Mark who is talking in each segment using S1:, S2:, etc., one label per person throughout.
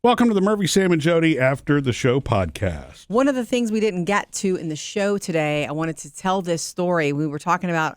S1: Welcome to the Murphy, Sam, and Jodi After the Show podcast.
S2: One of the things we didn't get to in the show today, I wanted to tell this story. We were talking about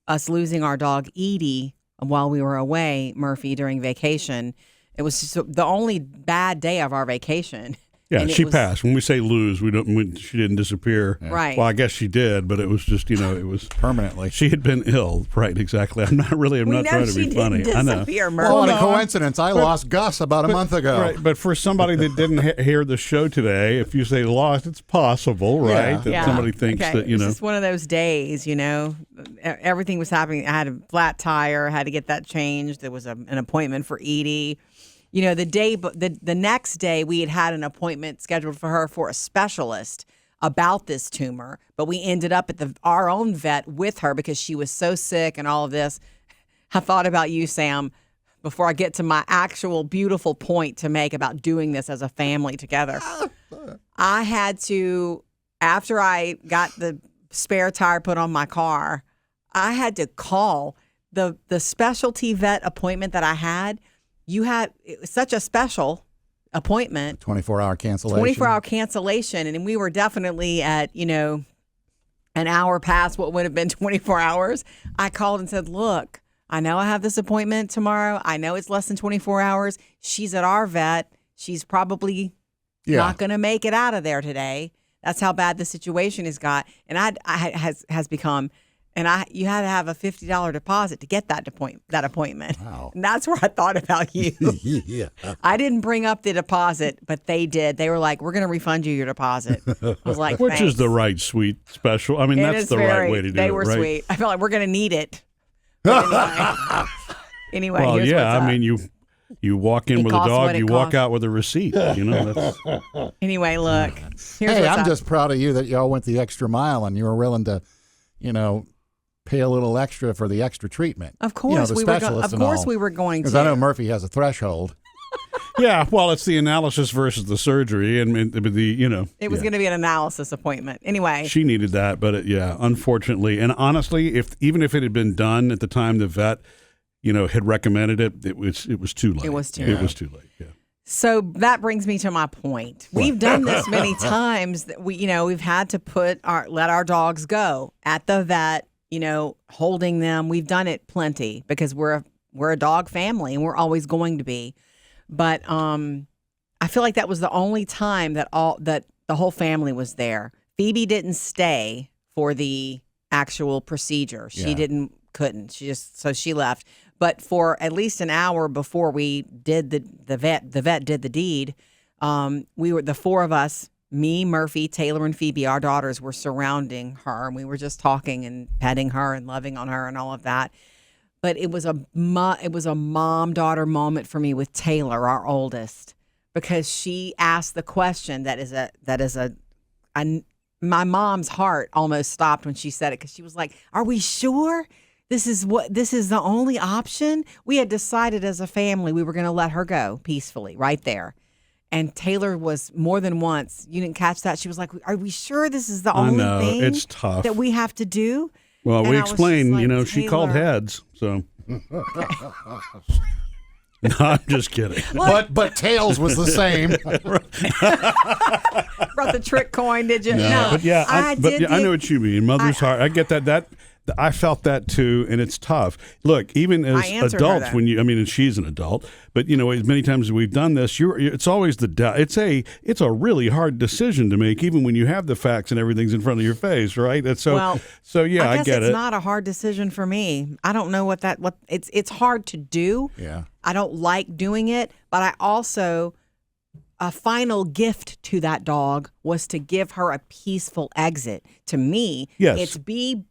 S2: us losing our dog, Edie, while we were away, Murphy, during vacation. It was just the only bad day of our vacation.
S1: Yeah, she passed. When we say lose, she didn't disappear.
S2: Yeah. Right.
S1: Well, I guess she did, but it was just, it was
S3: permanently.
S1: She had been ill. Right, exactly. I'm not trying to be funny.
S2: I know.
S3: Well, what a coincidence. I lost Gus about a month ago.
S1: Right, but for somebody that didn't hear the show today, if you say lost, it's possible, right?
S2: Yeah.
S1: That somebody thinks that,
S2: It's just one of those days, Everything was happening. I had a flat tire, had to get that changed. There was an appointment for Edie. The next day we had an appointment scheduled for her for a specialist about this tumor, but we ended up at our own vet with her because she was so sick and all of this. I thought about you, Sam, before I get to my actual beautiful point to make about doing this as a family together. I had to, after I got the spare tire put on my car, I had to call the specialty vet appointment that I had. It was such a special appointment.
S3: 24-hour cancellation.
S2: 24-hour cancellation. And we were definitely at, an hour past what would have been 24 hours. I called and said, look, I know I have this appointment tomorrow. I know it's less than 24 hours. She's at our vet. She's probably not going to make it out of there today. That's how bad the situation has got. And has become... And you had to have a $50 deposit to get that appointment.
S3: Wow.
S2: And that's where I thought about you.
S3: Yeah.
S2: I didn't bring up the deposit, but they did. They were like, we're going to refund you your deposit. I was like,
S1: which
S2: thanks.
S1: is the right, sweet, special. I mean, that's the right way to do it,
S2: They were
S1: right?
S2: sweet. I felt like we're going to need it. Anyway,
S1: well,
S2: here's what's up.
S1: I mean, you walk in with a dog, you walk out with a receipt. That's...
S2: Anyway, look.
S3: Hey, I'm just proud of you that y'all went the extra mile and you were willing to, pay a little extra for the extra treatment.
S2: Of course,
S3: the
S2: we were going to.
S3: Because I know Murphy has a threshold.
S1: Yeah, well, it's the analysis versus the surgery, and
S2: It was going to be an analysis appointment. Anyway,
S1: she needed that, but unfortunately, and honestly, even if it had been done at the time the vet, had recommended it, it was too late.
S2: It was too
S1: late. Yeah.
S2: So that brings me to my point. We've done this many times that we've had to let our dogs go at the vet. Holding them. We've done it plenty because we're a dog family and we're always going to be. But I feel like that was the only time that the whole family was there. Phoebe didn't stay for the actual procedure. She couldn't. She left. But for at least an hour before we did the vet did the deed. We were the four of us. Me, Murphy, Taylor, and Phoebe, our daughters, were surrounding her, and we were just talking and petting her and loving on her and all of that. But it was a mom-daughter moment for me with Taylor, our oldest, because she asked the question my mom's heart almost stopped when she said it, because she was like, "Are we sure this is the only option?" We had decided as a family we were going to let her go peacefully right there. And Taylor was more than once. You didn't catch that. She was like, "Are we sure this is the only thing
S1: it's tough.
S2: that we have to do?"
S1: Well, we explained,
S2: like,
S1: she called heads, so. No, I'm just kidding.
S3: But tails was the same.
S2: Brought the trick coin, did you?
S1: No, but I know what you mean. Mother's heart. I get that. I felt that too, and it's tough. Look, even as adults, and she's an adult, but as many times as we've done this, it's always it's a really hard decision to make, even when you have the facts and everything's in front of your face, right? That's I get it.
S2: It's not a hard decision for me. I don't know what it's hard to do.
S3: Yeah,
S2: I don't like doing it, but I also. A final gift to that dog was to give her a peaceful exit. To me, it's be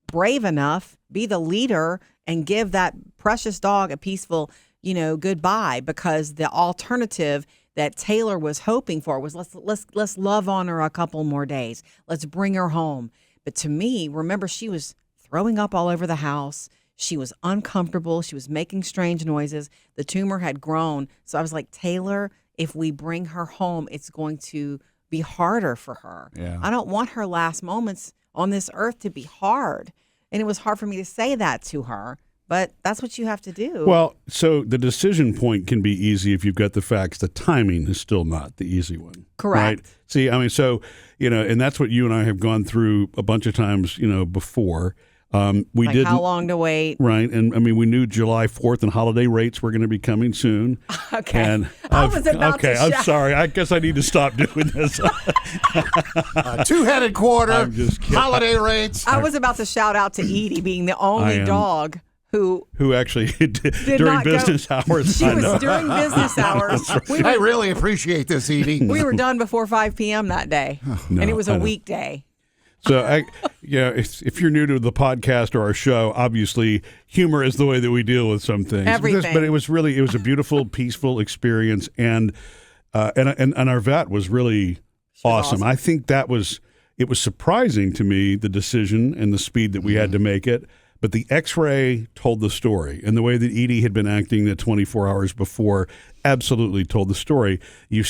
S2: brave enough, be the leader, and give that precious dog a peaceful, goodbye. Because the alternative that Taylor was hoping for was let's love on her a couple more days. Let's bring her home. But to me, remember, she was throwing up all over the house. She was uncomfortable. She was making strange noises. The tumor had grown. So I was like, Taylor, if we bring her home, it's going to be harder for her.
S3: Yeah.
S2: I don't want her last moments on this earth to be hard. And it was hard for me to say that to her. but that's what you have to do.
S1: Well, so the decision point can be easy if you've got the facts. The timing is still not the easy one.
S2: Correct.
S1: Right? See, I mean, so, and that's what you and I have gone through a bunch of times, before. We
S2: like
S1: didn't.
S2: How long to wait?
S1: Right. And I mean, we knew July 4th and holiday rates were going to be coming soon.
S2: Okay.
S1: And
S2: I was about to
S1: I'm sorry. I guess I need to stop doing this.
S3: Two-headed quarter,
S1: I'm just kidding.
S3: holiday rates.
S2: I was about to shout out to Edie being the only dog who
S1: actually during
S2: not
S1: business hours.
S2: She was during business hours.
S3: I really appreciate this, Edie.
S2: We were done before 5 p.m. that day, and it was a weekday.
S1: So, if you're new to the podcast or our show, obviously humor is the way that we deal with some things.
S2: Everything.
S1: But it was a beautiful, peaceful experience, and our vet was really awesome. I think it was surprising to me, the decision and the speed that we had to make it. But the X-ray told the story, and the way that Edie had been acting the 24 hours before absolutely told the story. You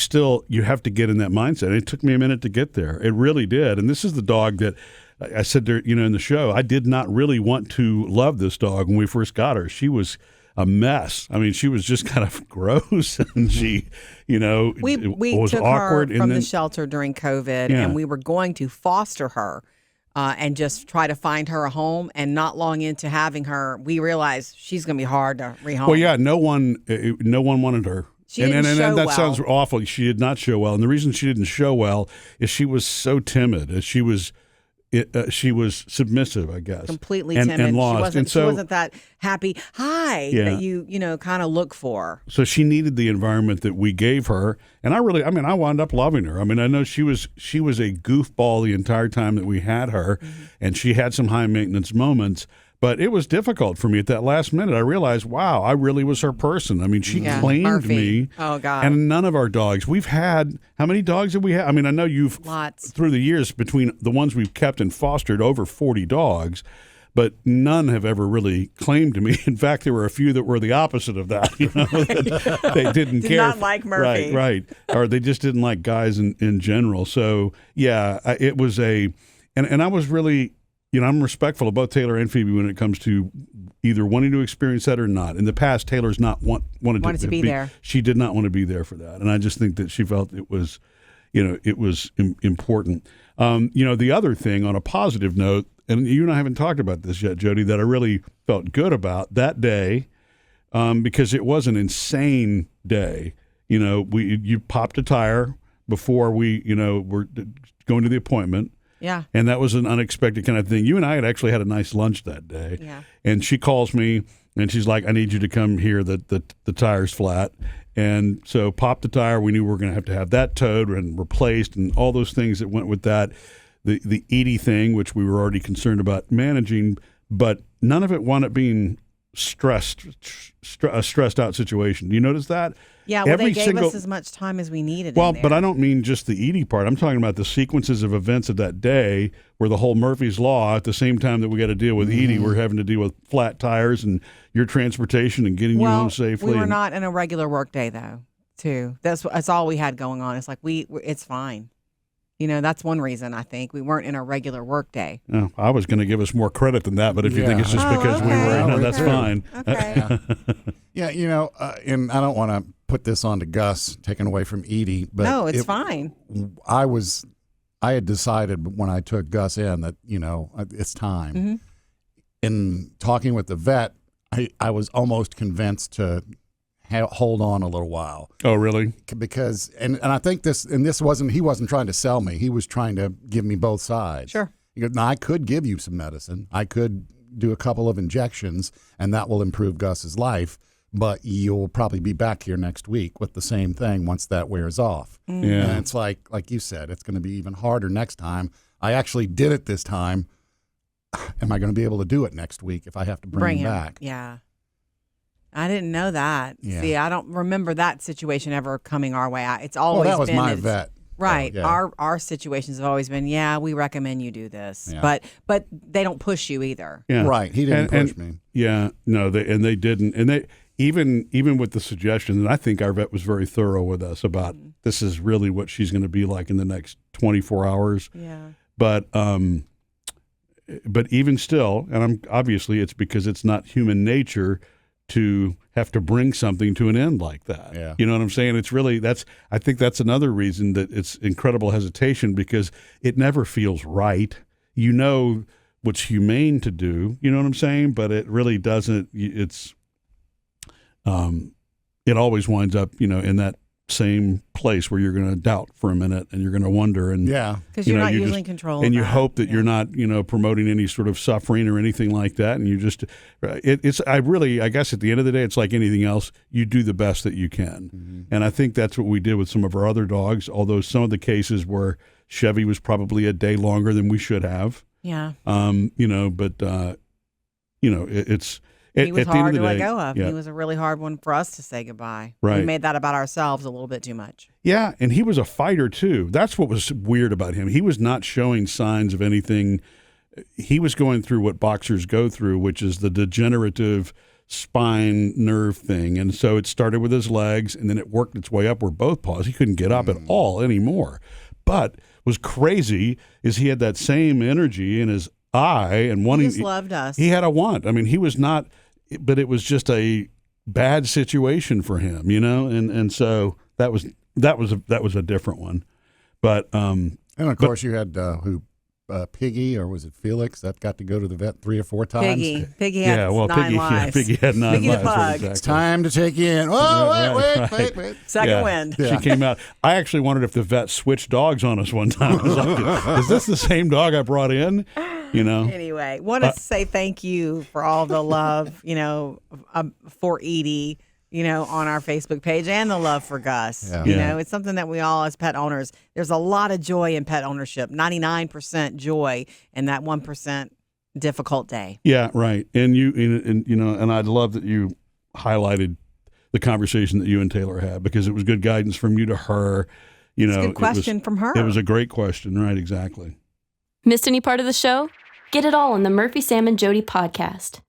S1: have to get in that mindset. It took me a minute to get there. It really did. And this is the dog that I said there, in the show, I did not really want to love this dog when we first got her. She was a mess. I mean, she was just kind of gross, and she,
S2: we
S1: was
S2: took
S1: awkward.
S2: her from the shelter during COVID, and we were going to foster her. And just try to find her a home. And not long into having her, we realized she's going to be hard to rehome.
S1: Well, yeah, no one wanted her.
S2: She didn't show
S1: and that
S2: well.
S1: sounds awful. She did not show well. And the reason she didn't show well is she was so timid. She was submissive, I guess.
S2: Completely
S1: timid. And lost.
S2: She wasn't that happy that you kind of look for.
S1: So she needed the environment that we gave her. And I wound up loving her. I mean, I know she was a goofball the entire time that we had her, and she had some high maintenance moments. But it was difficult for me at that last minute. I realized, wow, I really was her person. I mean, she claimed
S2: Murphy.
S1: me.
S2: Oh, God.
S1: And none of our dogs. We've had, how many dogs have we had? I mean, I know you've,
S2: lots.
S1: Through the years, between the ones we've kept and fostered, over 40 dogs. But none have ever really claimed to me. In fact, there were a few that were the opposite of that. They didn't care.
S2: Did not like Murphy.
S1: Right. Or they just didn't like guys in general. So, yeah, it was and I was really... I'm respectful of both Taylor and Phoebe when it comes to either wanting to experience that or not. In the past, Taylor's not wanted to be there. She did not want to be there for that, and I just think that she felt it was, important. The other thing, on a positive note, and you and I haven't talked about this yet, Jodi, that I really felt good about that day, because it was an insane day. You popped a tire before we, were going to the appointment.
S2: Yeah.
S1: And that was an unexpected kind of thing. You and I had actually had a nice lunch that day.
S2: Yeah.
S1: And she calls me and she's like, I need you to come here. The tire's flat. And so popped the tire. We knew we were going to have that towed and replaced and all those things that went with that. The Edie thing, which we were already concerned about managing, but none of it wound up being a stressed out situation. Do you notice that?
S2: Yeah, well, they gave us as much time as we needed.
S1: Well, but I don't mean just the Edie part. I'm talking about the sequences of events of that day where the whole Murphy's Law, at the same time that we got to deal with Edie, we're having to deal with flat tires and your transportation and getting you home safely.
S2: We were not in a regular work day, though, too. That's all we had going on. It's like, it's fine. That's one reason I think we weren't in a regular work day.
S1: Oh, I was going to give us more credit than that, but if you think it's just because we were, that's fine.
S2: Okay.
S3: And I don't want to put this on to Gus, taken away from Edie, but
S2: no, it's fine.
S3: I had decided when I took Gus in that it's time.
S2: Mm-hmm.
S3: In talking with the vet, I was almost convinced to hold on a little while.
S1: Oh, really?
S3: Because and I think he wasn't trying to sell me. He was trying to give me both sides.
S2: Sure.
S3: He goes, now I could give you some medicine. I could do a couple of injections, and that will improve Gus's life. But you'll probably be back here next week with the same thing once that wears off.
S2: Mm-hmm.
S1: Yeah.
S3: And it's like you said, it's going to be even harder next time. I actually did it this time. Am I going to be able to do it next week if I have to bring him back?
S2: Yeah. I didn't know that.
S3: Yeah.
S2: See, I don't remember that situation ever coming our way. It's always
S3: that was
S2: been
S3: my vet.
S2: Right.
S3: Oh, yeah.
S2: Our situations have always been, we recommend you do this.
S3: Yeah.
S2: But they don't push you either.
S1: Yeah.
S3: Right. He didn't push me.
S1: Yeah. No, they didn't. And they even with the suggestion, and I think our vet was very thorough with us about this is really what she's going to be like in the next 24 hours.
S2: Yeah.
S1: But but even still, and obviously it's because it's not human nature to have to bring something to an end like that.
S3: Yeah.
S1: You know what I'm saying? It's really, I think that's another reason that it's incredible hesitation, because it never feels right. You know what's humane to do, you know what I'm saying? But it really doesn't, it always winds up, in that same place where you're going to doubt for a minute and you're going to wonder, and
S2: because you're not usually in control,
S1: and you hope that you're not promoting any sort of suffering or anything like that, and you just I guess at the end of the day, it's like anything else, you do the best that you can. And I think that's what we did with some of our other dogs, although some of the cases where Chevy was probably a day longer than we should have, it's
S2: he was hard to let go of.
S1: Yeah.
S2: He was a really hard one for us to say goodbye.
S1: Right.
S2: We made that about ourselves a little bit too much.
S1: Yeah, and he was a fighter too. That's what was weird about him. He was not showing signs of anything. He was going through what boxers go through, which is the degenerative spine nerve thing. And so it started with his legs, and then it worked its way up where both paws. He couldn't get up at all anymore. But was crazy is he had that same energy in his eye, and
S2: he just loved us.
S1: He had a want. I mean, he was not, but it was just a bad situation for him, and so that was a different one. But
S3: and of course you had Piggy, or was it Felix, that got to go to the vet 3 or 4 times?
S2: Piggy had 9 lives.
S1: Piggy had 9
S2: Piggy
S1: lives.
S2: the pug.
S1: Exactly.
S3: It's time to take you in. Oh, wait.
S2: Second wind.
S1: She came out. I actually wondered if the vet switched dogs on us one time. I was like, is this the same dog I brought in?
S2: Anyway, want to say thank you for all the love, for Edie, on our Facebook page, and the love for Gus.
S3: Yeah.
S2: It's something that we all, as pet owners, there's a lot of joy in pet ownership, 99% joy, and that 1% difficult day.
S1: Yeah, right. And and I love that you highlighted the conversation that you and Taylor had, because it was good guidance from you to her.
S2: It's a good question from her.
S1: It was a great question, right? Exactly.
S4: Missed any part of the show? Get it all on the Murphy, Sam, and Jodi podcast.